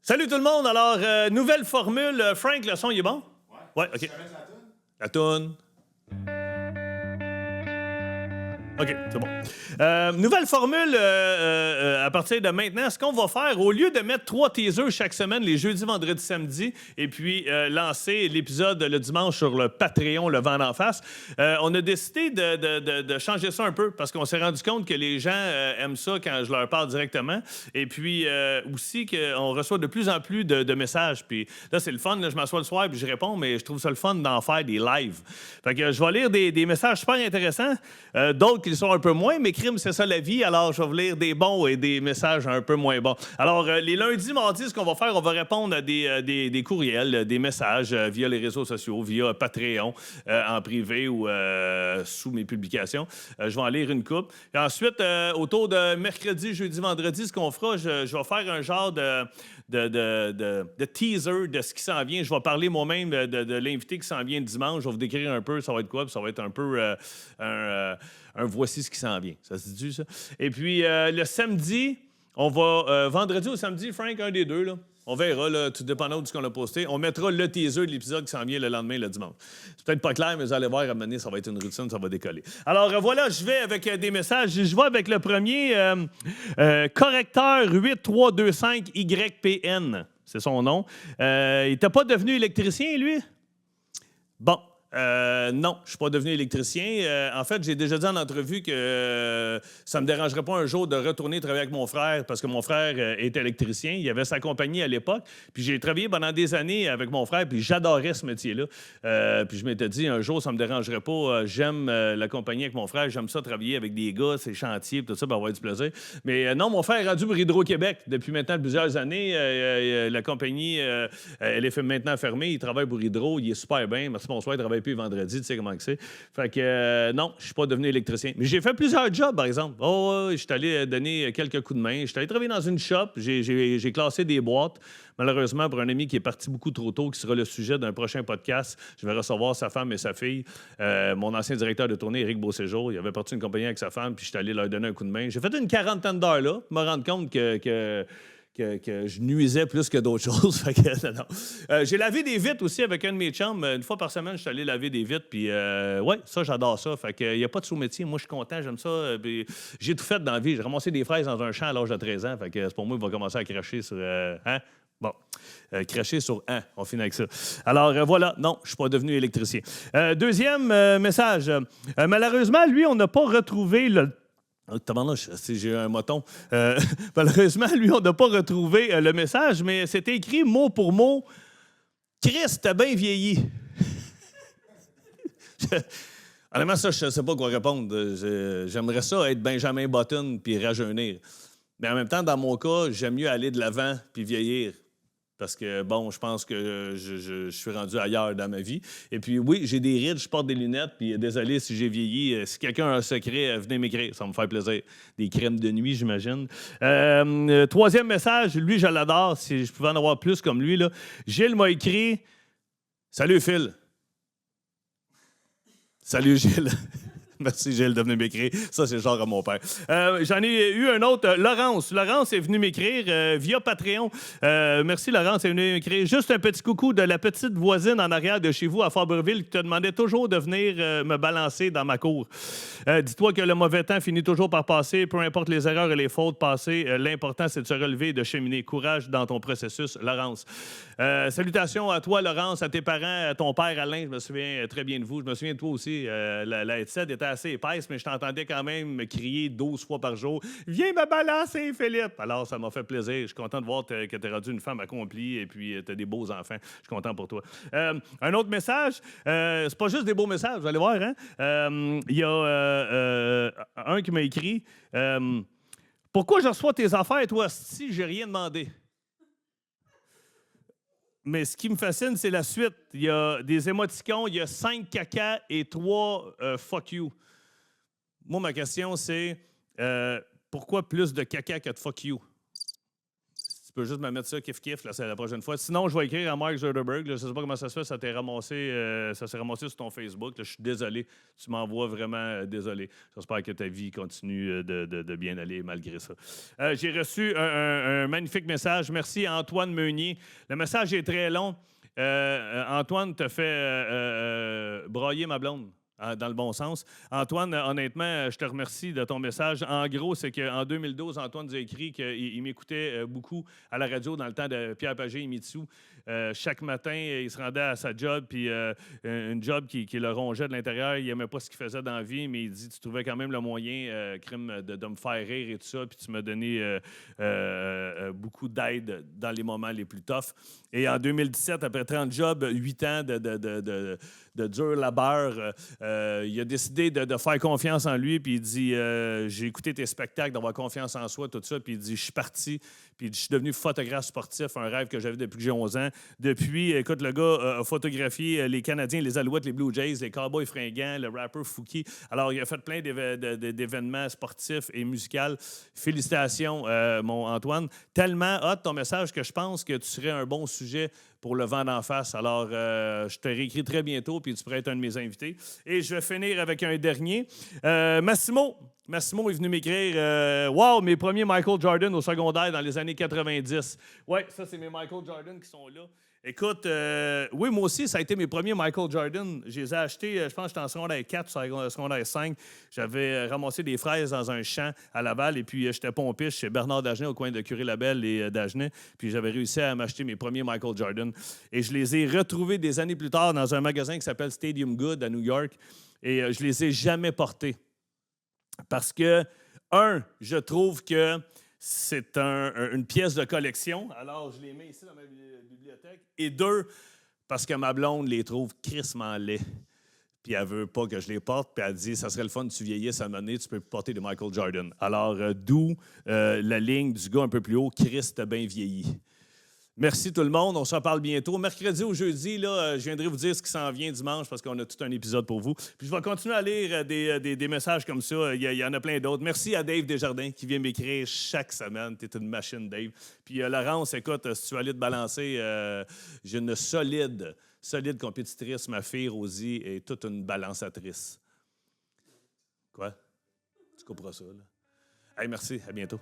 Salut tout le monde. Alors, nouvelle formule. Frank, le son, il est bon? Ouais, OK. La toune. OK, c'est bon. Nouvelle formule à partir de maintenant. Ce qu'on va faire, au lieu de mettre 3 teasers chaque semaine, les jeudis, vendredis, samedis, et puis lancer l'épisode le dimanche sur le Patreon, le vent d'en face, on a décidé de changer ça un peu parce qu'on s'est rendu compte que les gens aiment ça quand je leur parle directement. Et puis aussi qu'on reçoit de plus en plus de messages. Puis là, c'est le fun. Là, je m'assois le soir et je réponds, mais je trouve ça le fun d'en faire des lives. Fait que je vais lire des messages super intéressants. D'autres qui sont un peu moins, mais crime, c'est ça la vie. Alors, je vais vous lire des bons et des messages un peu moins bons. Alors, les lundis, mardis, ce qu'on va faire, on va répondre à des courriels, des messages via les réseaux sociaux, via Patreon, en privé ou sous mes publications. Je vais en lire une couple. Et ensuite, autour de mercredi, jeudi, vendredi, ce qu'on fera, je vais faire un genre de teaser de ce qui s'en vient. Je vais parler moi-même de l'invité qui s'en vient dimanche. Je vais vous décrire un peu ça va être quoi, puis ça va être un peu un voici ce qui s'en vient. Ça se dit, ça? Et puis, le samedi, on va... vendredi ou samedi, Frank, un des deux, là. On verra, là, tout dépendant de ce qu'on a posté. On mettra le teaser de l'épisode qui s'en vient le lendemain, le dimanche. C'est peut-être pas clair, mais vous allez voir, à un moment donné, ça va être une routine, ça va décoller. Alors, voilà, je vais avec des messages. Je vais avec le premier, correcteur 8325YPN. C'est son nom. Il n'était pas devenu électricien, lui? Bon. Non, je ne suis pas devenu électricien. En fait, j'ai déjà dit en entrevue que ça ne me dérangerait pas un jour de retourner travailler avec mon frère parce que mon frère est électricien. Il avait sa compagnie à l'époque. Puis j'ai travaillé pendant des années avec mon frère, puis j'adorais ce métier-là. Puis je m'étais dit, un jour, ça ne me dérangerait pas. J'aime la compagnie avec mon frère. J'aime ça travailler avec des gars, ces chantiers, tout ça, pour avoir du plaisir. Mais non, mon frère est rendu pour Hydro-Québec depuis maintenant plusieurs années. La compagnie, elle est maintenant fermée. Il travaille pour Hydro. Il est super bien. Merci, bonsoir. Il travaille plus vendredi, tu sais comment que c'est. Fait que non, je suis pas devenu électricien. Mais j'ai fait plusieurs jobs, par exemple. Oh, je suis allé donner quelques coups de main. Je suis allé travailler dans une shop. J'ai classé des boîtes. Malheureusement, pour un ami qui est parti beaucoup trop tôt, qui sera le sujet d'un prochain podcast, je vais recevoir sa femme et sa fille. Mon ancien directeur de tournée, Éric Beauséjour, il avait parti une compagnie avec sa femme, puis je suis allé leur donner un coup de main. J'ai fait une quarantaine d'heures là, me rendre compte que je nuisais plus que d'autres choses. Fait que, non. J'ai lavé des vitres aussi avec un de mes chums. Une fois par semaine, je suis allé laver des vitres. Puis, ouais, ça, j'adore ça. Fait que, il n'y a pas de sous-métier. Moi, je suis content, j'aime ça. Puis, j'ai tout fait dans la vie. J'ai ramassé des fraises dans un champ à l'âge de 13 ans. Fait que, c'est pour moi qu'il va commencer à cracher sur... hein? Bon. Cracher sur « hein ». On finit avec ça. Alors, voilà. Non, je ne suis pas devenu électricien. Deuxième message. Malheureusement, lui, on n'a pas retrouvé le... J'ai eu un moton. Malheureusement, lui, on n'a pas retrouvé le message, mais c'était écrit mot pour mot. Christ, t'as bien vieilli. Honnêtement, ça, je ne sais pas quoi répondre. J'aimerais ça être Benjamin Button puis rajeunir. Mais en même temps, dans mon cas, j'aime mieux aller de l'avant puis vieillir. Parce que, bon, je pense que je suis rendu ailleurs dans ma vie. Et puis, oui, j'ai des rides, je porte des lunettes, puis désolé si j'ai vieilli. Si quelqu'un a un secret, venez m'écrire, ça va me faire plaisir. Des crèmes de nuit, j'imagine. Troisième message, lui, je l'adore. Si je pouvais en avoir plus comme lui, là. Gilles m'a écrit « Salut, Phil. » Salut, Gilles. Merci, Gilles, de venir m'écrire. Ça, c'est genre à mon père. J'en ai eu un autre, Laurence. Laurence est venue m'écrire via Patreon. Merci, Laurence est venue m'écrire. Juste un petit coucou de la petite voisine en arrière de chez vous à Fabreville qui te demandait toujours de venir me balancer dans ma cour. Dis-toi que le mauvais temps finit toujours par passer. Peu importe les erreurs et les fautes passées, l'important, c'est de se relever et de cheminer. Courage dans ton processus, Laurence. Salutations à toi, Laurence, à tes parents, à ton père, Alain. Je me souviens très bien de vous. Je me souviens de toi aussi. La headset était assez épaisse, mais je t'entendais quand même me crier 12 fois par jour. « Viens me balancer, Philippe! » Alors, ça m'a fait plaisir. Je suis content de voir que tu es rendu une femme accomplie et puis tu as des beaux enfants. Je suis content pour toi. Un autre message, c'est pas juste des beaux messages, vous allez voir, hein? Il y a un qui m'a écrit « Pourquoi je reçois tes affaires, toi, si j'ai rien demandé? » Mais ce qui me fascine, c'est la suite. Il y a des émoticônes, il y a 5 caca et 3 fuck you. Moi, ma question, c'est pourquoi plus de caca que de fuck you? peux juste me mettre ça kiff-kiff c'est la prochaine fois. Sinon, je vais écrire à Mark Zuckerberg. Là, je ne sais pas comment ça se fait, ça s'est ramassé sur ton Facebook. Là, je suis désolé. Tu m'envoies vraiment désolé. J'espère que ta vie continue de bien aller malgré ça. J'ai reçu un magnifique message. Merci Antoine Meunier. Le message est très long. Antoine te fait brailler ma blonde. Dans le bon sens. Antoine, honnêtement, je te remercie de ton message. En gros, c'est qu'en 2012, Antoine nous a écrit qu'il m'écoutait beaucoup à la radio dans le temps de Pierre Pagé et Mitsou. Chaque matin, il se rendait à sa job, puis une job qui le rongeait de l'intérieur. Il n'aimait pas ce qu'il faisait dans la vie, mais il dit tu trouvais quand même le moyen, crime, de me faire rire et tout ça, puis tu m'as donné beaucoup d'aide dans les moments les plus toughs. Et en 2017, après 30 jobs, 8 ans de dur labeur, il a décidé de faire confiance en lui, puis il dit j'ai écouté tes spectacles, d'avoir confiance en soi, tout ça, puis il dit je suis parti, puis je suis devenu photographe sportif, un rêve que j'avais depuis que j'ai 11 ans. Depuis, écoute, le gars a photographié les Canadiens, les Alouettes, les Blue Jays, les Cowboys fringants, le rappeur Fouki. Alors, il a fait plein d'événements sportifs et musicaux. Félicitations, mon Antoine. Tellement hot ton message que je pense que tu serais un bon sujet pour le vent d'en face. Alors, je te réécris très bientôt, puis tu pourrais être un de mes invités. Et je vais finir avec un dernier. Massimo est venu m'écrire wow, mes premiers Michael Jordan au secondaire dans les années 90. Oui, ça, c'est mes Michael Jordan qui sont là. Écoute, oui, moi aussi, ça a été mes premiers Michael Jordan. Je les ai achetés, je pense que j'étais en secondaire 4, secondaire 5. J'avais ramassé des fraises dans un champ à Laval et puis j'étais pompiche chez Bernard Dagenet au coin de Curie-Labelle et Dagenet. Puis j'avais réussi à m'acheter mes premiers Michael Jordan. Et je les ai retrouvés des années plus tard dans un magasin qui s'appelle Stadium Good à New York. Et je les ai jamais portés. Parce que, je trouve que c'est une pièce de collection. Alors, je les mets ici dans ma bibliothèque. Et 2, parce que ma blonde les trouve crissement laids. Puis elle veut pas que je les porte. Puis elle dit, ça serait le fun de tu vieillisses à un moment donné, tu peux porter des Michael Jordan. Alors, d'où la ligne du gars un peu plus haut, Chris t'a bien vieilli. Merci tout le monde. On se reparle bientôt. Mercredi ou jeudi, là, je viendrai vous dire ce qui s'en vient dimanche parce qu'on a tout un épisode pour vous. Puis je vais continuer à lire des messages comme ça. Il y en a plein d'autres. Merci à Dave Desjardins qui vient m'écrire chaque semaine. Tu es une machine, Dave. Puis Laurence, écoute, si tu as allé te balancer, j'ai une solide compétitrice. Ma fille, Rosie, est toute une balançatrice. Quoi? Tu comprends ça, là? Hey, merci. À bientôt.